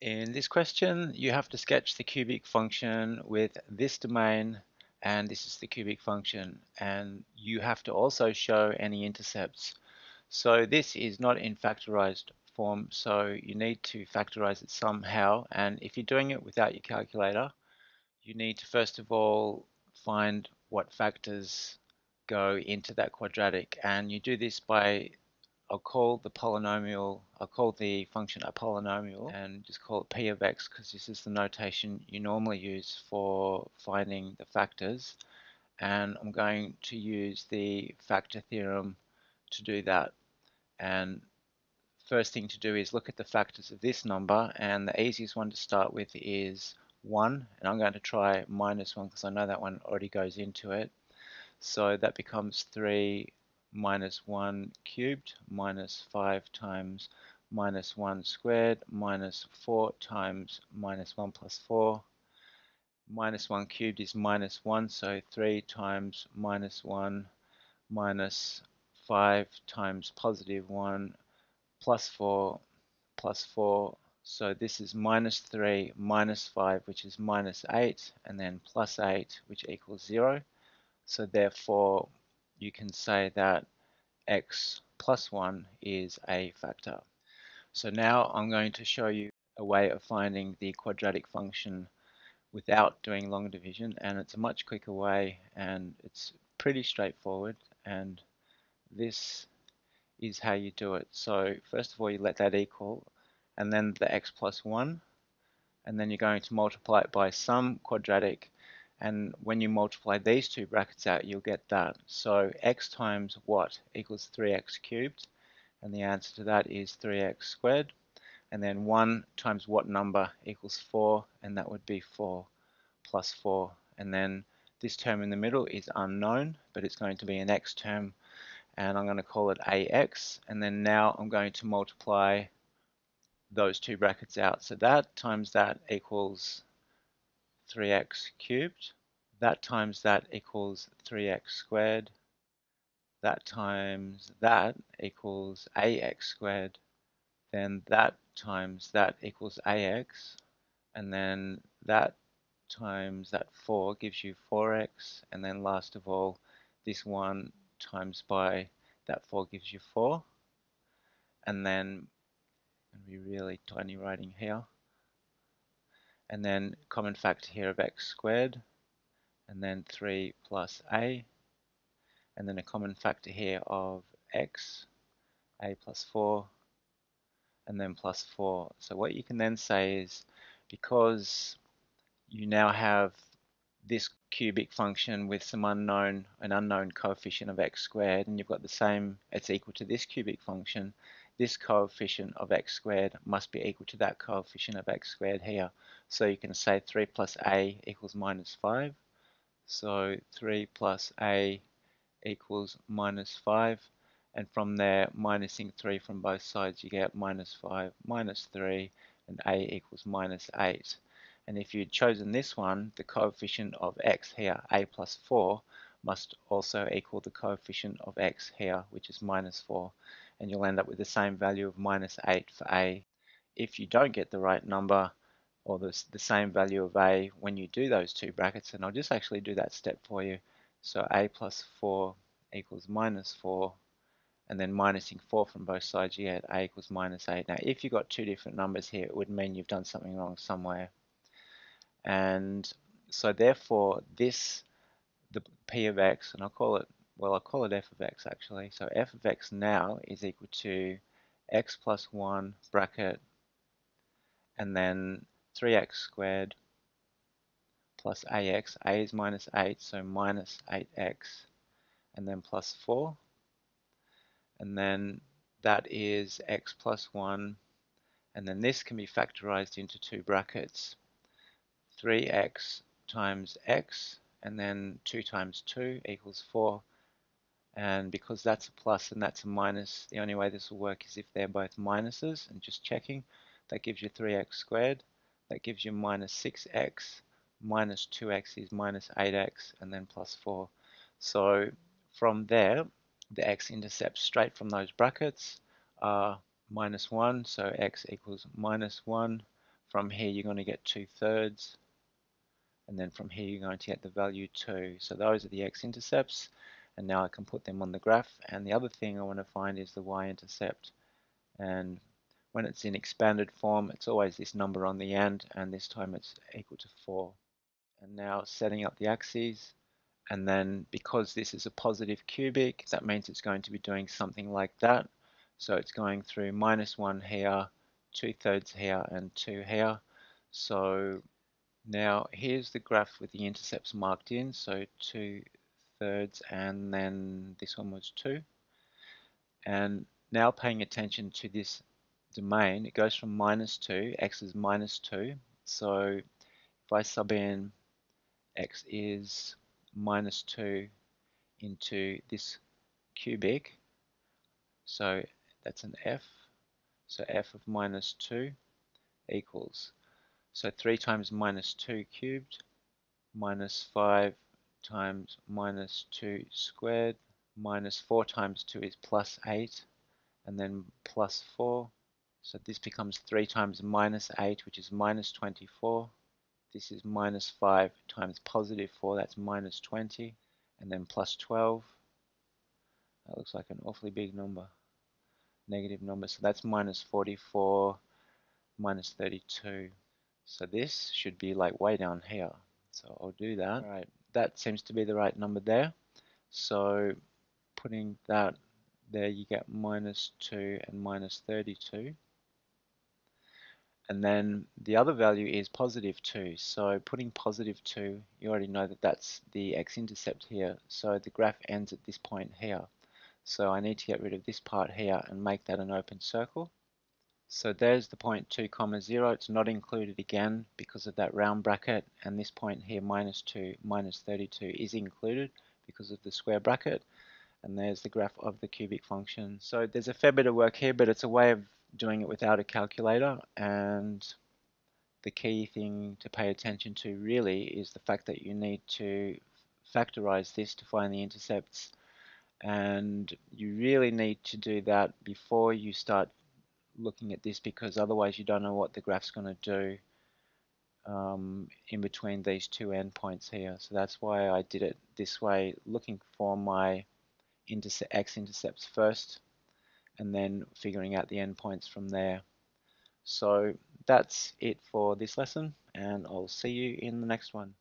In this question, you have to sketch the cubic function with this domain, and this is the cubic function, and you have to also show any intercepts. So this is not in factorized form, so you need to factorize it somehow, and if you're doing it without your calculator, you need to first of all find what factors go into that quadratic, and you do this by I'll call the function a polynomial and just call it p of x because this is the notation you normally use for finding the factors. And I'm going to use the factor theorem to do that. And first thing to do is look at the factors of this number, and the easiest one to start with is 1, and I'm going to try minus 1 because I know that one already goes into it. So that becomes 3 minus 1 cubed minus 5 times minus 1 squared minus 4 times minus 1 plus 4. Minus 1 cubed is minus 1, so 3 times minus 1 minus 5 times positive 1 plus 4 plus 4. So this is minus 3 minus 5, which is minus 8, and then plus 8, which equals 0. So therefore, you can say that x plus 1 is a factor. So now I'm going to show you a way of finding the quadratic function without doing long division, and it's a much quicker way, and it's pretty straightforward, and this is how you do it. So first of all, you let that equal, and then the x plus 1, and then you're going to multiply it by some quadratic, and when you multiply these two brackets out, you'll get that. So x times what equals 3x cubed, and the answer to that is 3x squared. And then 1 times what number equals 4, and that would be 4 plus 4. And then this term in the middle is unknown, but it's going to be an x term, and I'm going to call it ax. And then now I'm going to multiply those two brackets out. So that times that equals 3x cubed. That times that equals 3x squared. That times that equals ax squared. Then that times that equals ax. And then that times that 4 gives you 4x. And then last of all, this one times by that 4 gives you 4. And then, and be really tiny writing here. And then common factor here of x squared, and then 3 plus a, and then a common factor here of x, a plus 4, and then plus 4. So what you can then say is, because you now have this cubic function with some an unknown coefficient of x squared, and you've got the same, it's equal to this cubic function, this coefficient of x squared must be equal to that coefficient of x squared here. So you can say 3 plus a equals minus 5. So 3 plus a equals minus 5. And from there, minusing 3 from both sides, you get minus 5 minus 3, and a equals minus 8. And if you'd chosen this one, the coefficient of x here, a plus 4, must also equal the coefficient of x here, which is minus 4. And you'll end up with the same value of minus 8 for a. If you don't get the right number, or the same value of a when you do those two brackets, and I'll just actually do that step for you. So a plus 4 equals minus 4, and then minusing 4 from both sides, you get a equals minus 8. Now, if you've got two different numbers here, it would mean you've done something wrong somewhere. And so therefore, this, the p of x, and I'll call it f of x actually. So f of x now is equal to x plus 1 bracket, and then 3x squared plus ax. A is minus 8, so minus 8x, and then plus 4. And then that is x plus 1, and then this can be factorized into two brackets. 3x times x, and then 2 times 2 equals 4. And because that's a plus and that's a minus, the only way this will work is if they're both minuses, and just checking. That gives you 3x squared. That gives you minus 6x. Minus 2x is minus 8x, and then plus 4. So from there, the x-intercepts straight from those brackets are minus 1, so x equals minus 1. From here you're going to get 2/3, and then from here you're going to get the value 2. So those are the x-intercepts, and now I can put them on the graph. And the other thing I want to find is the y-intercept, and when it's in expanded form it's always this number on the end, and this time it's equal to 4. And now setting up the axes, and then because this is a positive cubic, that means it's going to be doing something like that. So it's going through -1 here, 2/3 here, and 2 here. So now here's the graph with the intercepts marked in, so 2/3, and then this one was 2. And now paying attention to this domain, it goes from -2, x is -2. So if I sub in x is -2 into this cubic, so that's an f, so f of -2 equals, so 3 times -2 cubed, -5 times -2 squared, -4 times 2 is +8, and then +4, so this becomes 3 times -8, which is -24. This is -5 times +4, that's -20, and then +12. That looks like an awfully big number, negative number. So that's -44, -32. So this should be like way down here. So I'll do that. All right, that seems to be the right number there. So putting that there, you get -2 and -32. And then the other value is +2. So putting +2, you already know that that's the x-intercept here. So the graph ends at this point here. So I need to get rid of this part here and make that an open circle. So there's the point 2, 0. It's not included again because of that round bracket, and this point here, -2, -32, is included because of the square bracket. And there's the graph of the cubic function. So there's a fair bit of work here, but it's a way of doing it without a calculator, and the key thing to pay attention to really is the fact that you need to factorize this to find the intercepts, and you really need to do that before you start looking at this, because otherwise you don't know what the graph's going to do in between these two endpoints here. So that's why I did it this way, looking for my x-intercepts first and then figuring out the endpoints from there. So that's it for this lesson, and I'll see you in the next one.